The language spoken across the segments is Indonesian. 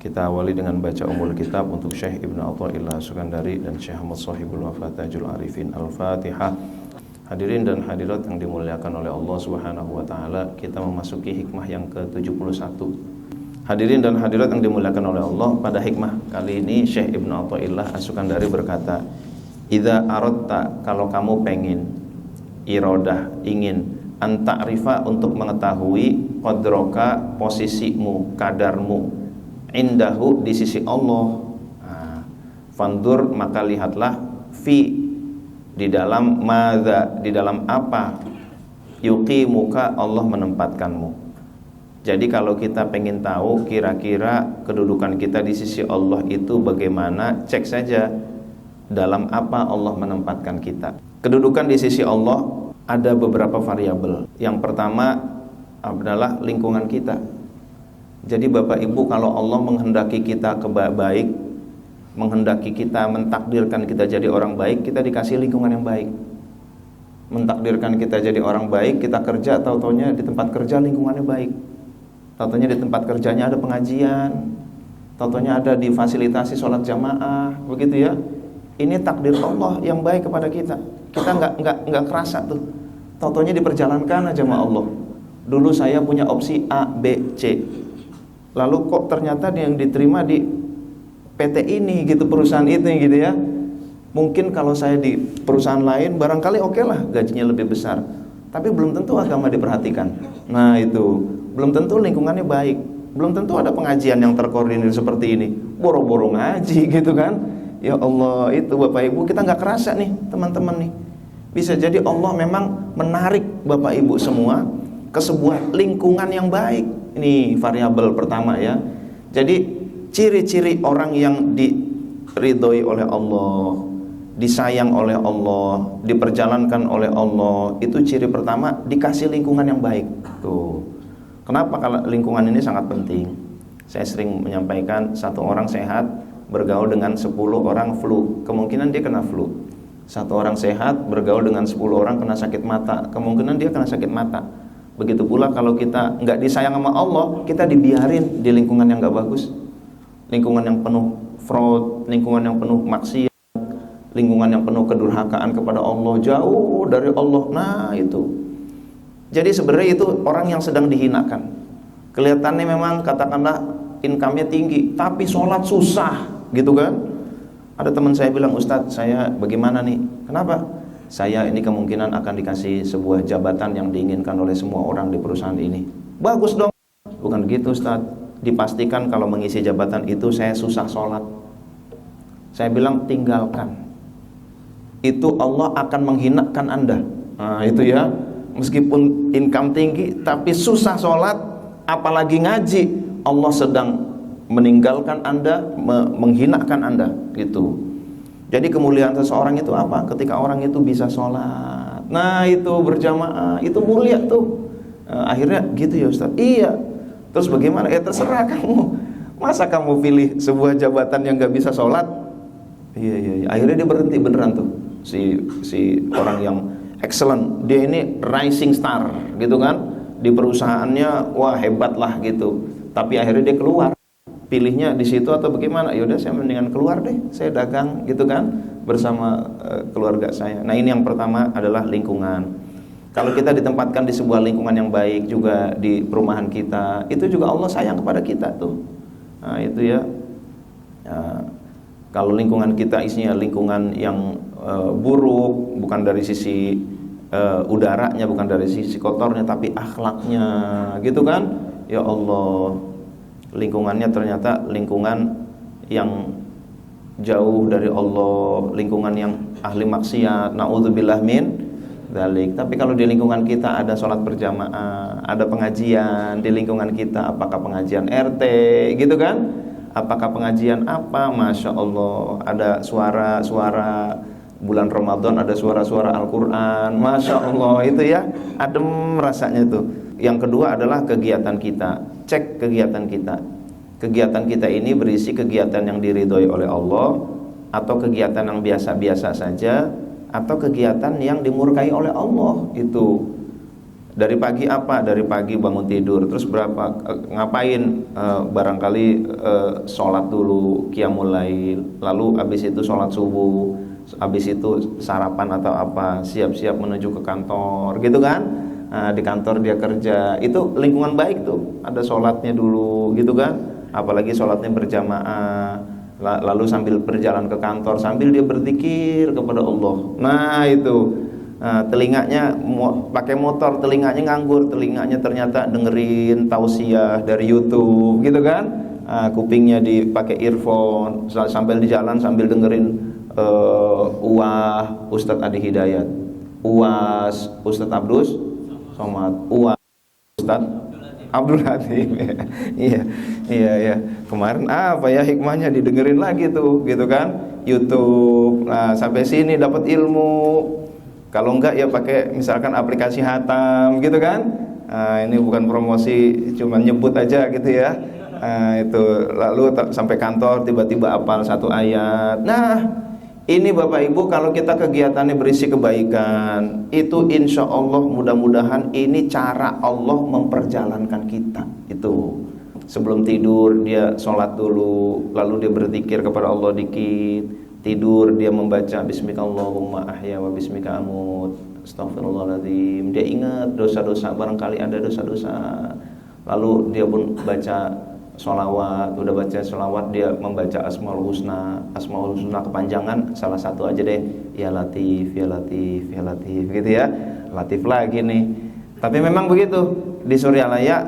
Kita awali dengan baca umul kitab untuk Syekh Ibnu Athaillah Sukandari dan Syekh Ahmad Shahibul Wafat Tajul Arifin. Al-Fatihah. Hadirin dan hadirat yang dimuliakan oleh Allah Subhanahu wa taala, kita memasuki hikmah yang ke-71. Hadirin dan hadirat yang dimuliakan oleh Allah, pada hikmah kali ini Syekh Ibnu Athaillah As-Sukandari berkata, "Idza aradta, kalau kamu pengen, iradah, ingin, anta'rifa, untuk mengetahui, qadroka, posisimu, kadarmu, indahu, di sisi Allah, fandur, maka lihatlah, fi, di dalam, madza, di dalam apa, yuqimuka, Allah menempatkanmu." Jadi kalau kita pengen tahu kira-kira kedudukan kita di sisi Allah itu bagaimana, cek saja dalam apa Allah menempatkan kita. Kedudukan di sisi Allah ada beberapa variabel. Yang pertama adalah lingkungan kita. Jadi Bapak Ibu, kalau Allah menghendaki kita baik, menghendaki kita, mentakdirkan kita jadi orang baik, kita dikasih lingkungan yang baik. Mentakdirkan kita jadi orang baik, kita kerja, tahu-taunya di tempat kerja lingkungannya baik. Tahu-taunya di tempat kerjanya ada pengajian, tahu-taunya ada difasilitasi sholat jamaah, begitu ya. Ini takdir Allah yang baik kepada kita. Kita nggak kerasa tuh. Tahu-taunya diperjalankan aja sama Allah. Dulu saya punya opsi A, B, C. Lalu kok ternyata yang diterima di PT ini gitu, perusahaan itu gitu ya. Mungkin kalau saya di perusahaan lain barangkali oke lah, gajinya lebih besar. Tapi belum tentu agama diperhatikan. Nah itu, belum tentu lingkungannya baik. Belum tentu ada pengajian yang terkoordinir seperti ini. Boro-boro ngaji gitu kan. Ya Allah, itu Bapak Ibu, kita nggak kerasa nih teman-teman nih. Bisa jadi Allah memang menarik Bapak Ibu semua ke sebuah lingkungan yang baik. Ini variabel pertama ya. Jadi ciri-ciri orang yang diridhoi oleh Allah, disayang oleh Allah, diperjalankan oleh Allah, itu ciri pertama, dikasih lingkungan yang baik. Tuh. Kenapa kalau lingkungan ini sangat penting? Saya sering menyampaikan, satu orang sehat bergaul dengan 10 orang flu, kemungkinan dia kena flu. Satu orang sehat bergaul dengan 10 orang kena sakit mata, kemungkinan dia kena sakit mata. Begitu pula kalau kita nggak disayang sama Allah, kita dibiarin di lingkungan yang nggak bagus, lingkungan yang penuh fraud, lingkungan yang penuh maksiat, lingkungan yang penuh kedurhakaan kepada Allah, jauh dari Allah. Nah itu. Jadi sebenarnya itu orang yang sedang dihinakan. Kelihatannya memang katakanlah income-nya tinggi, tapi sholat susah, gitu kan? Ada teman saya bilang, "Ustadz, saya bagaimana nih? Kenapa?" "Saya ini kemungkinan akan dikasih sebuah jabatan yang diinginkan oleh semua orang di perusahaan ini." Bagus dong. Bukan gitu Ustadz. Dipastikan kalau mengisi jabatan itu saya susah sholat. Saya bilang, tinggalkan. Itu Allah akan menghinakan Anda. Nah itu ya. Meskipun income tinggi tapi susah sholat, apalagi ngaji, Allah sedang meninggalkan Anda, menghinakan Anda gitu. Jadi kemuliaan seseorang itu apa? Ketika orang itu bisa sholat. Nah itu berjamaah, itu mulia tuh. Akhirnya gitu ya Ustaz. Iya. Terus bagaimana? Ya terserah kamu. Masa kamu pilih sebuah jabatan yang gak bisa sholat? Iya. Akhirnya dia berhenti beneran tuh. Si orang yang excellent. Dia ini rising star gitu kan. Di perusahaannya wah hebat lah gitu. Tapi akhirnya dia keluar. Pilihnya di situ atau bagaimana? Ya udah saya mendingan keluar deh, saya dagang gitu kan bersama keluarga saya. Nah ini yang pertama adalah lingkungan. Kalau kita ditempatkan di sebuah lingkungan yang baik juga di perumahan kita, itu juga Allah sayang kepada kita tuh. Nah itu ya. Kalau lingkungan kita isinya lingkungan yang buruk, bukan dari sisi udaranya, bukan dari sisi kotornya, tapi akhlaknya gitu kan. Ya Allah, lingkungannya ternyata lingkungan yang jauh dari Allah, lingkungan yang ahli maksiat, na'udzubillah min dzalik. Tapi kalau di lingkungan kita ada sholat berjamaah, ada pengajian di lingkungan kita, apakah pengajian RT gitu kan, apakah pengajian apa, Masya Allah, ada suara-suara bulan Ramadan, ada suara-suara Al-Quran, Masya Allah, itu ya adem rasanya tuh. Yang kedua adalah kegiatan kita. Cek kegiatan kita. Kegiatan kita ini berisi kegiatan yang diridhoi oleh Allah, atau kegiatan yang biasa-biasa saja, atau kegiatan yang dimurkai oleh Allah. Itu Dari pagi apa? Dari pagi bangun tidur. Terus berapa? Ngapain? Barangkali sholat dulu, qiyamul lail. Lalu habis itu sholat subuh. Habis itu sarapan atau apa? Siap-siap menuju ke kantor, gitu kan? Di kantor dia kerja. Itu lingkungan baik tuh. Ada sholatnya dulu, gitu kan? Apalagi sholatnya berjamaah. Lalu sambil berjalan ke kantor, sambil dia berzikir kepada Allah. Nah itu. Telinganya pakai motor, telinganya nganggur, telinganya ternyata dengerin tausiah dari YouTube, gitu kan? Kupingnya dipakai earphone, sambil di jalan sambil dengerin Uwah Ustadz Adi Hidayat, Uwas Ustadz Abdus Somad, Uwas Ustadz Abdul Latif. Iya. Kemarin apa ya hikmahnya didengerin lagi tuh, gitu kan? YouTube. Nah, sampai sini dapat ilmu. Kalau enggak ya pakai misalkan aplikasi Hatam, gitu kan? Ini bukan promosi, cuma nyebut aja gitu ya. Itu lalu sampai kantor tiba-tiba hafal satu ayat. Nah, ini Bapak Ibu kalau kita kegiatannya berisi kebaikan, itu insya Allah mudah-mudahan ini cara Allah memperjalankan kita. Itu sebelum tidur dia sholat dulu, lalu dia berzikir kepada Allah dikit. Tidur dia membaca Bismikallahumma ahya wa bismika amut, Astaghfirullahaladzim. Dia ingat dosa-dosa, barangkali ada dosa-dosa. Lalu dia pun baca sholawat. Udah baca sholawat dia membaca Asmaul Husna. Asmaul Husna kepanjangan salah satu aja deh, Ya Latif, Ya Latif, Ya Latif, gitu ya. Latif lagi nih. Tapi memang begitu di Suryalaya,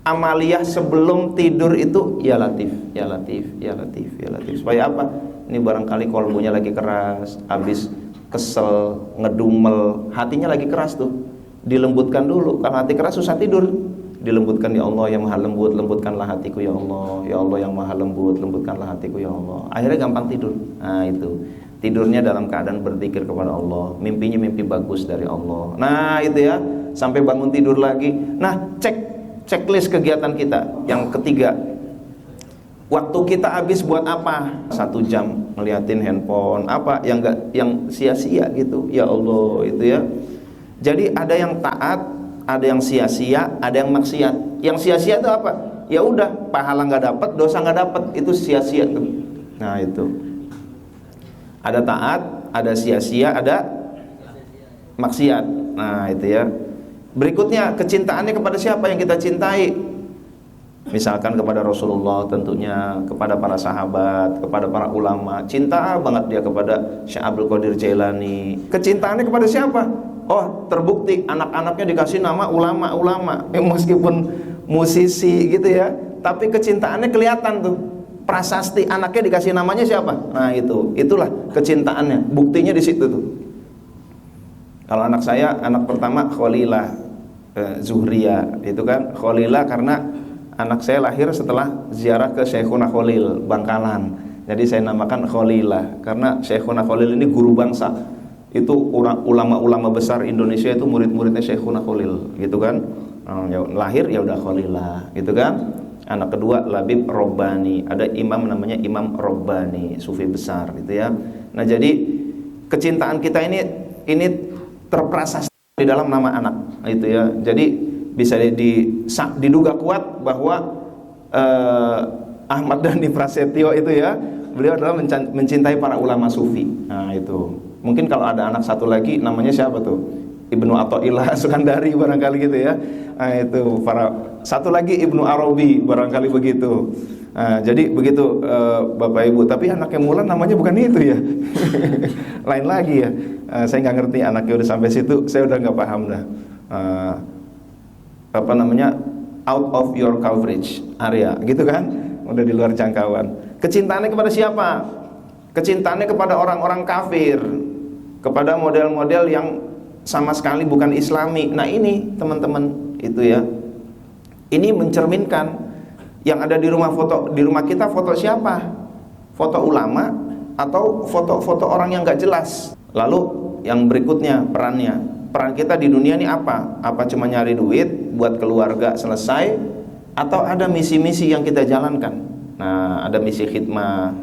amaliyah sebelum tidur itu Ya Latif, Ya Latif, Ya Latif, Ya Latif. Supaya apa? Ini barangkali kolbunya lagi keras, habis kesel, ngedumel, hatinya lagi keras tuh. Dilembutkan dulu. Kalau hati keras susah tidur. Dilembutkan, ya Allah yang maha lembut, lembutkanlah hatiku ya Allah. Ya Allah yang maha lembut, lembutkanlah hatiku ya Allah. Akhirnya gampang tidur. Nah itu. Tidurnya dalam keadaan berzikir kepada Allah. Mimpinya mimpi bagus dari Allah. Nah itu ya. Sampai bangun tidur lagi. Nah checklist kegiatan kita. Yang ketiga, waktu kita habis buat apa? 1 jam ngeliatin handphone, apa yang sia-sia gitu. Ya Allah, itu ya. Jadi ada yang taat, ada yang sia-sia, ada yang maksiat. Yang sia-sia itu apa? Ya udah, pahala nggak dapat, dosa nggak dapat, itu sia-sia tuh. Nah itu. Ada taat, ada sia-sia, ada maksiat. Nah itu ya. Berikutnya, kecintaannya kepada siapa yang kita cintai? Misalkan kepada Rasulullah tentunya, kepada para sahabat, kepada para ulama. Cinta banget dia kepada Syekh Abdul Qadir Jailani. Kecintaannya kepada siapa? Oh, terbukti anak-anaknya dikasih nama ulama-ulama. Meskipun musisi gitu ya, tapi kecintaannya kelihatan tuh. Prasasti anaknya dikasih namanya siapa? Nah itulah kecintaannya. Buktinya di situ tuh. Kalau anak saya, anak pertama Khalilah Zuhriya, itu kan Khalilah karena anak saya lahir setelah ziarah ke Syekhuna Khalil Bangkalan. Jadi saya namakan Khalilah karena Syekhuna Khalil ini guru bangsa. Itu ulama-ulama besar Indonesia itu murid-muridnya Syekhuna Khalil, gitu kan. Lahir ya udah Khalilah, gitu kan. Anak kedua Labib Robbani. Ada imam namanya Imam Robbani, sufi besar gitu ya. Nah, jadi kecintaan kita ini terprasasti di dalam nama anak, gitu ya. Jadi bisa diduga kuat bahwa Ahmad Dhani Prasetyo itu ya, beliau adalah mencintai para ulama sufi. Nah itu. Mungkin kalau ada anak satu lagi namanya siapa tuh? Ibnu Athaillah Sukandari barangkali gitu ya. Nah itu satu lagi Ibnu Arabi barangkali begitu. Nah, jadi begitu Bapak Ibu. Tapi anaknya Mulan namanya bukan itu ya. Lain lagi ya. Saya nggak ngerti anaknya udah sampai situ. Saya udah nggak paham dah. Out of your coverage area, gitu kan, udah di luar jangkauan. Kecintaannya kepada siapa? Kecintaannya kepada orang-orang kafir, kepada model-model yang sama sekali bukan Islami. Nah ini teman-teman itu ya, ini mencerminkan yang ada di rumah kita foto siapa? Foto ulama atau foto-foto orang yang nggak jelas. Lalu yang berikutnya peran kita di dunia ini apa? Apa cuma nyari duit buat keluarga selesai, atau ada misi-misi yang kita jalankan? Nah, ada misi khidmah.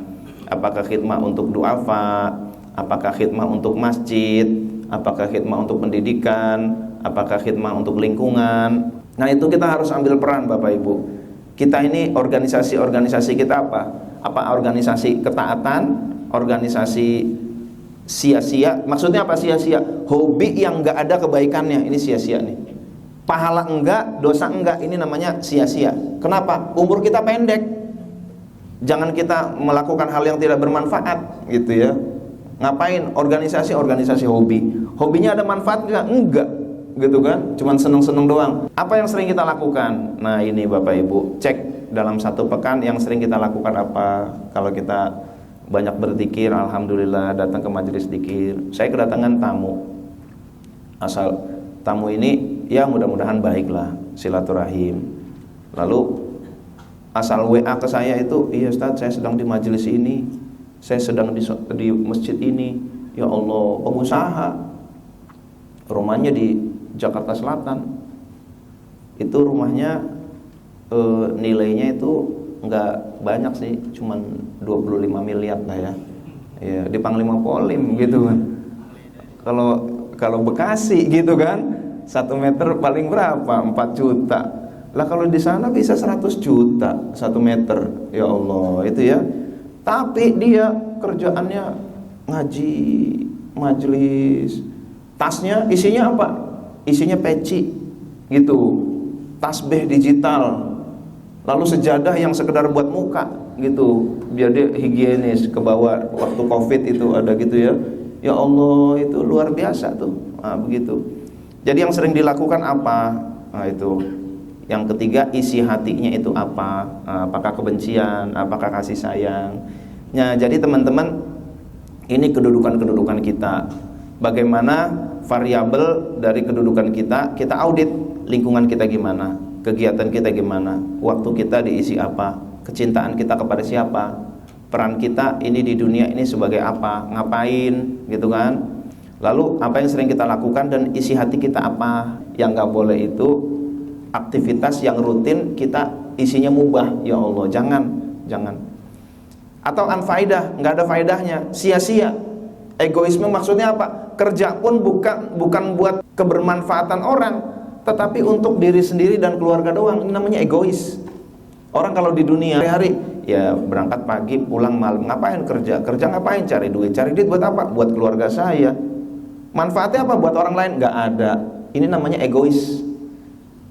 Apakah khidmah untuk duafa? Apakah khidmah untuk masjid? Apakah khidmah untuk pendidikan? apakah khidmah untuk lingkungan. Nah itu kita harus ambil peran Bapak Ibu. Kita ini organisasi kita apa? Apa organisasi ketaatan, organisasi sia-sia? Maksudnya apa sia-sia? Hobi yang nggak ada kebaikannya, ini sia-sia nih. Pahala enggak, dosa enggak, ini namanya sia-sia. Kenapa? Umur kita pendek. Jangan kita melakukan hal yang tidak bermanfaat gitu ya. Ngapain? Organisasi hobi. Hobinya ada manfaat nggak? Enggak gitu kan, cuman seneng-seneng doang. Apa yang sering kita lakukan? Nah ini Bapak Ibu, cek dalam satu pekan yang sering kita lakukan apa. Kalau kita banyak berzikir, alhamdulillah datang ke majelis zikir. Saya kedatangan tamu, asal tamu ini ya mudah-mudahan baiklah, silaturahim. Lalu asal WA ke saya itu, iya Ustaz saya sedang di majelis ini, saya sedang di masjid ini. Ya Allah, pengusaha, rumahnya di Jakarta Selatan, itu rumahnya nilainya itu nggak banyak sih, cuman 25 miliar lah ya, di Panglima Polim gitu kan. Kalau Bekasi gitu kan, 1 meter paling berapa? 4 juta. Lah kalau di sana bisa 100 juta 1 meter, ya Allah itu ya. Tapi dia kerjaannya ngaji, majelis, tasnya isinya apa? Isinya peci gitu, tasbih digital, lalu sejadah yang sekedar buat muka gitu, biar dia higienis ke bawah. Waktu Covid itu ada gitu ya. Ya Allah itu luar biasa tuh. Nah, begitu. Jadi yang sering dilakukan apa? Nah, itu. Yang ketiga, isi hatinya itu apa? Apakah kebencian, apakah kasih sayang? Nah, jadi teman-teman, ini kedudukan kita. Bagaimana variabel dari kedudukan kita audit lingkungan kita gimana, kegiatan kita gimana, waktu kita diisi apa, kecintaan kita kepada siapa, peran kita ini di dunia ini sebagai apa, ngapain gitu kan. Lalu apa yang sering kita lakukan dan isi hati kita apa. Yang gak boleh itu aktivitas yang rutin kita isinya mubah, ya Allah, jangan. Atau anfaidah, nggak ada faedahnya, sia-sia. Egoisme maksudnya apa? Kerja pun bukan buat kebermanfaatan orang, tetapi untuk diri sendiri dan keluarga doang. Ini namanya egois. Orang kalau di dunia hari-hari ya berangkat pagi pulang malam, ngapain kerja ngapain? Cari duit buat apa? Buat keluarga saya. Manfaatnya apa buat orang lain? Nggak ada. Ini namanya egois.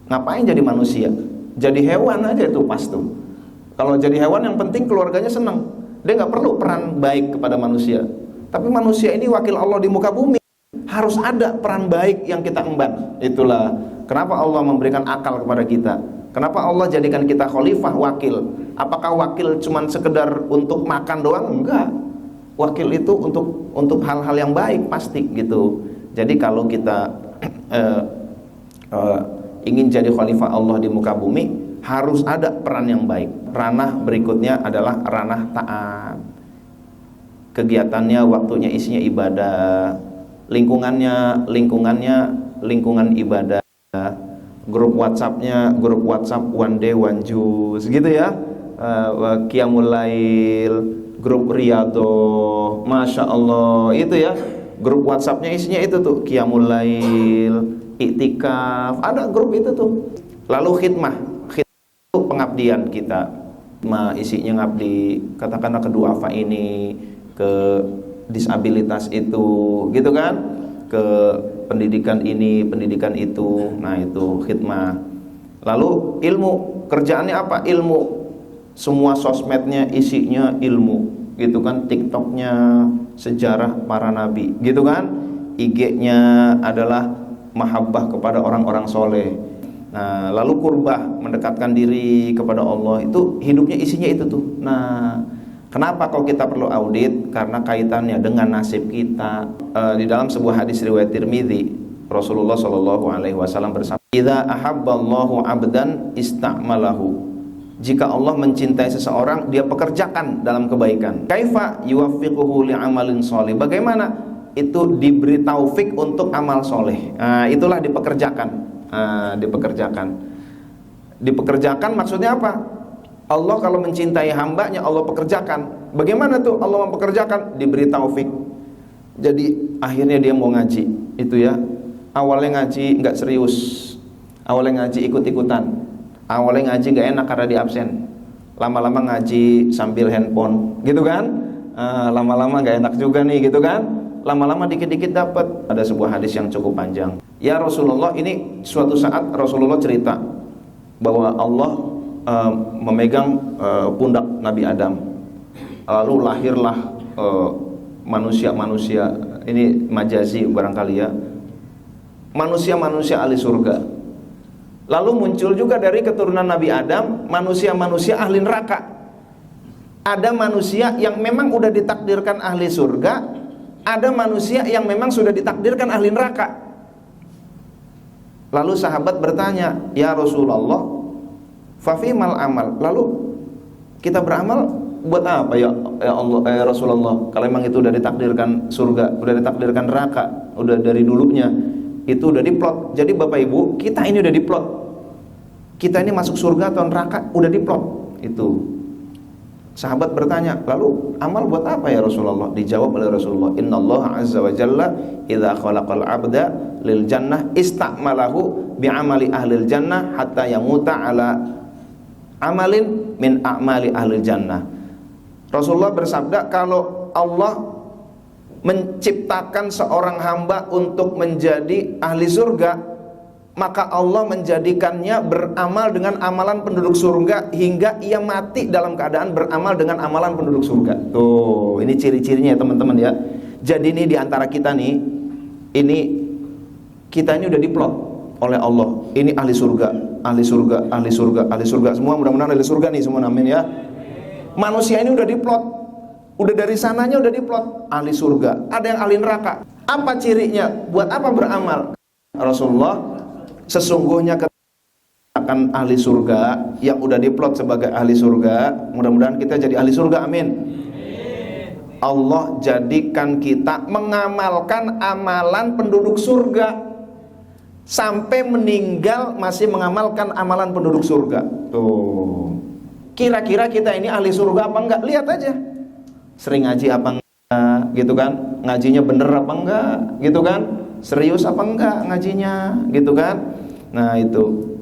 Ngapain jadi manusia? Jadi hewan aja itu pas tuh. Kalau jadi hewan yang penting keluarganya senang. Dia nggak perlu peran baik kepada manusia. Tapi manusia ini wakil Allah di muka bumi, harus ada peran baik yang kita emban. Itulah kenapa Allah memberikan akal kepada kita. Kenapa Allah jadikan kita khalifah, wakil. Apakah wakil cuman sekedar untuk makan doang? Enggak. Wakil itu untuk hal-hal yang baik pasti gitu. Jadi kalau kita ingin jadi khalifah Allah di muka bumi, harus ada peran yang baik. Ranah berikutnya adalah ranah taat. Kegiatannya, waktunya isinya ibadah. Lingkungannya lingkungan ibadah. Grup WhatsApp-nya grup WhatsApp one day one juice gitu ya. Qiyamul lail, grup riyadhah, Masya Allah itu ya. Grup WhatsApp-nya isinya itu tuh, Qiyamul lail, iktikaf, ada grup itu tuh. Lalu khidmah itu pengabdian kita. Isinya ngabdi, katakanlah ke duafa ini, ke disabilitas itu gitu kan, ke pendidikan ini, pendidikan itu. Nah itu khidmah. Lalu ilmu, kerjaannya apa? Ilmu. Semua sosmednya isinya ilmu gitu kan. TikToknya sejarah para nabi gitu kan. IG-nya adalah mahabbah kepada orang-orang soleh. Nah lalu kurbah, mendekatkan diri kepada Allah. Itu hidupnya isinya itu tuh. Nah kenapa kok kita perlu audit? Karena kaitannya dengan nasib kita. Di dalam sebuah hadis riwayat Tirmidzi, Rasulullah SAW bersabda, "Idza ahabballahu 'abdan ista'malahu." Jika Allah mencintai seseorang, dia pekerjakan dalam kebaikan. Kaifa yuwaffiquhu li'amalin sholih? Bagaimana itu diberi taufik untuk amal soleh? Itulah dipekerjakan. Dipekerjakan maksudnya apa? Allah kalau mencintai hambanya, Allah pekerjakan. Bagaimana tuh Allah mempekerjakan? Diberi taufik. Jadi akhirnya dia mau ngaji, itu ya. awalnya ngaji nggak serius, awalnya ngaji ikut-ikutan, awalnya ngaji nggak enak karena di absen, lama-lama ngaji sambil handphone, gitu kan? Lama-lama nggak enak juga nih, gitu kan? Lama-lama dikit-dikit dapat. Ada sebuah hadis yang cukup panjang. Ya Rasulullah, ini suatu saat Rasulullah cerita bahwa Allah memegang pundak Nabi Adam, lalu lahirlah manusia-manusia, ini majazi barangkali ya, manusia-manusia ahli surga. Lalu muncul juga dari keturunan Nabi Adam manusia-manusia ahli neraka. Ada manusia yang memang udah ditakdirkan ahli surga, ada manusia yang memang sudah ditakdirkan ahli neraka. Lalu sahabat bertanya, ya Rasulullah, fafimal amal, lalu kita beramal buat apa ya Allah, ya Rasulullah, kalau memang itu udah ditakdirkan surga, udah ditakdirkan neraka, udah dari dulunya itu udah diplot. Jadi Bapak Ibu, kita ini udah diplot, kita ini masuk surga atau neraka udah diplot. Itu sahabat bertanya, lalu amal buat apa ya Rasulullah? Dijawab oleh Rasulullah, innallaha azza wa jalla idza khalaqal abda lil jannah istakmalahu bi amali ahlil jannah hatta yamuta ala amalin min a'mali ahlil jannah. Rasulullah bersabda, kalau Allah menciptakan seorang hamba untuk menjadi ahli surga, maka Allah menjadikannya beramal dengan amalan penduduk surga hingga ia mati dalam keadaan beramal dengan amalan penduduk surga. Tuh, ini ciri-cirinya ya teman-teman ya. Jadi ini diantara kita nih, ini kita ini udah diplot oleh Allah. Ini ahli surga, ahli surga, ahli surga, ahli surga. Semua mudah-mudahan ahli surga nih semua, amin ya. Manusia ini udah diplot, udah dari sananya udah diplot ahli surga. Ada yang ahli neraka. Apa cirinya? Buat apa beramal? Rasulullah, sesungguhnya akan ahli surga yang udah diplot sebagai ahli surga, mudah-mudahan kita jadi ahli surga, amin. Allah jadikan kita mengamalkan amalan penduduk surga sampai meninggal masih mengamalkan amalan penduduk surga. Tuh, kira-kira kita ini ahli surga apa enggak? Lihat aja, sering ngaji apa enggak, gitu kan? Ngajinya bener apa enggak, gitu kan? Serius apa enggak ngajinya, gitu kan? Nah itu,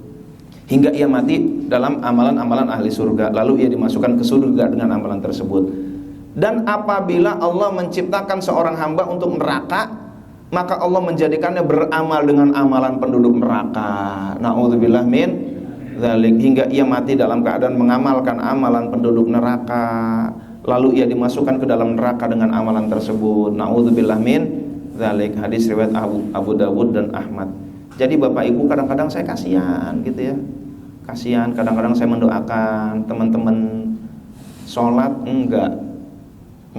hingga ia mati dalam amalan-amalan ahli surga, lalu ia dimasukkan ke surga dengan amalan tersebut. Dan apabila Allah menciptakan seorang hamba untuk neraka, maka Allah menjadikannya beramal dengan amalan penduduk neraka. Na'udzubillah min dzalik, hingga ia mati dalam keadaan mengamalkan amalan penduduk neraka, lalu ia dimasukkan ke dalam neraka dengan amalan tersebut. Na'udzubillah min dzalik. Hadis riwayat Abu Dawud dan Ahmad. Jadi Bapak Ibu, kadang-kadang saya kasihan gitu ya. Kasihan, kadang-kadang saya mendoakan teman-teman sholat enggak,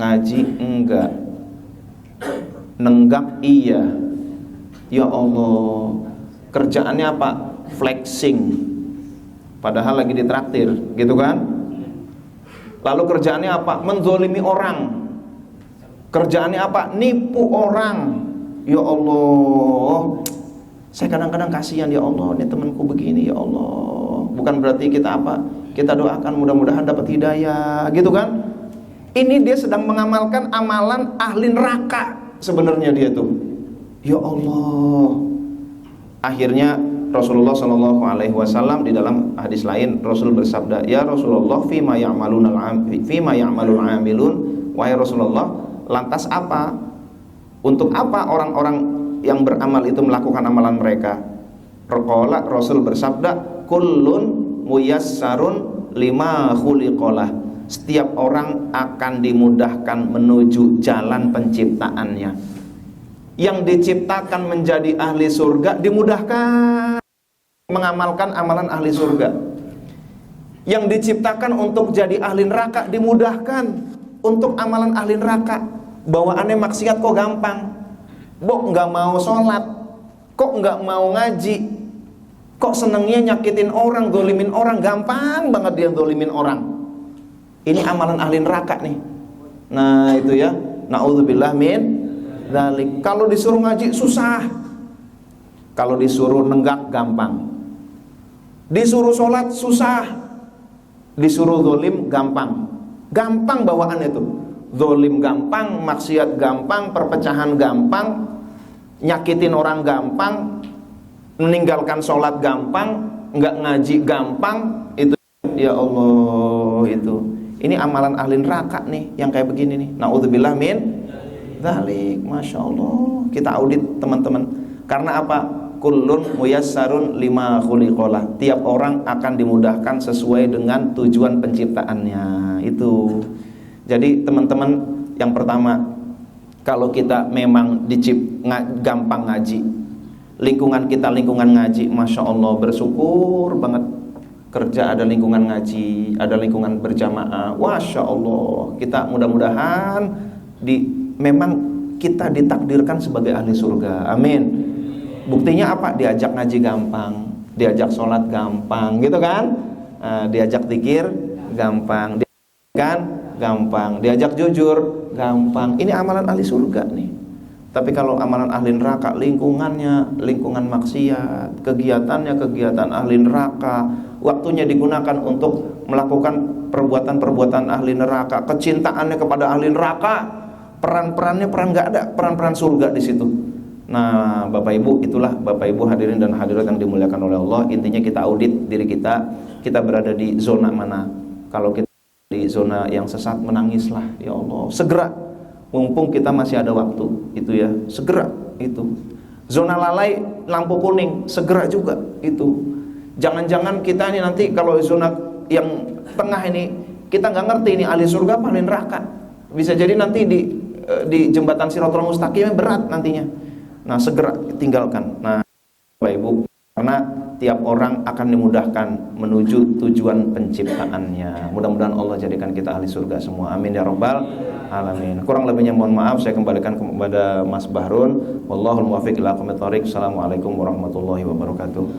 ngaji enggak, nenggak iya. Ya Allah, kerjaannya apa? Flexing, padahal lagi ditraktir, gitu kan? Lalu kerjaannya apa? Menzolimi orang. Kerjaannya apa? Nipu orang. Ya Allah, saya kadang-kadang kasihan, ya Allah, ini temanku begini, ya Allah. Bukan berarti kita apa? Kita doakan mudah-mudahan dapat hidayah, gitu kan? Ini dia sedang mengamalkan amalan ahli neraka sebenarnya dia tuh. Ya Allah. Akhirnya Rasulullah Shallallahu Alaihi Wasallam di dalam hadis lain, Rasul bersabda, ya Rasulullah, fima ya'malul amilun. Wahai Rasulullah, lantas apa? Untuk apa orang-orang yang beramal itu melakukan amalan mereka? Qala, Rasul bersabda, kullun muyassarun lima khuliqalah. Setiap orang akan dimudahkan menuju jalan penciptaannya. Yang diciptakan menjadi ahli surga dimudahkan mengamalkan amalan ahli surga. Yang diciptakan untuk jadi ahli neraka dimudahkan untuk amalan ahli neraka. Bawaannya maksiat kok gampang. Kok nggak mau sholat, kok nggak mau ngaji, kok senengnya nyakitin orang, dolimin orang, gampang banget dia dolimin orang. Ini amalan ahli neraka nih. Nah itu ya, na'udzubillah min dzalik. Kalau disuruh ngaji susah, kalau disuruh nenggak gampang, disuruh sholat susah, disuruh dolim gampang. Gampang bawaan itu. Zolim gampang, maksiat gampang, perpecahan gampang, nyakitin orang gampang, meninggalkan sholat gampang, nggak ngaji gampang, itu ya Allah itu. Ini amalan ahli neraka nih yang kayak begini nih. Naudzubillah min dzalik. Masya Allah. Kita audit teman-teman. Karena apa? Kullun muyassarun lima khuliqalah. Tiap orang akan dimudahkan sesuai dengan tujuan penciptaannya. Itu. Jadi teman-teman, yang pertama, kalau kita memang gampang ngaji, lingkungan kita lingkungan ngaji, Masya Allah, bersyukur banget. Kerja ada lingkungan ngaji, ada lingkungan berjamaah, Masya Allah. Kita mudah-mudahan memang kita ditakdirkan sebagai ahli surga, amin. Buktinya apa? Diajak ngaji gampang, diajak sholat gampang, gitu kan? Diajak zikir gampang, gampang, diajak jujur gampang. Ini amalan ahli surga nih. Tapi kalau amalan ahli neraka, lingkungannya lingkungan maksiat, kegiatannya kegiatan ahli neraka, waktunya digunakan untuk melakukan perbuatan-perbuatan ahli neraka, kecintaannya kepada ahli neraka, peran-perannya nggak ada, peran-peran surga di situ. Nah, Bapak Ibu, itulah Bapak Ibu hadirin dan hadirat yang dimuliakan oleh Allah. Intinya kita audit diri kita berada di zona mana. Kalau kita di zona yang sesat, menangislah, ya Allah, segera. Mumpung kita masih ada waktu, itu ya, segera itu. Zona lalai, lampu kuning, segera juga itu. Jangan-jangan kita ini nanti kalau zona yang tengah ini kita nggak ngerti ini ahli surga apa ahli neraka. Bisa jadi nanti di jembatan Shirathul Mustaqim berat nantinya. Nah, segera tinggalkan. Nah, Bapak Ibu, karena tiap orang akan dimudahkan menuju tujuan penciptaannya. Mudah-mudahan Allah jadikan kita ahli surga semua. Amin ya rabbal alamin. Kurang lebihnya mohon maaf, saya kembalikan kepada Mas Bahrun. Wallahul muwaffiq ila aqwamit thoriq. Assalamualaikum warahmatullahi wabarakatuh.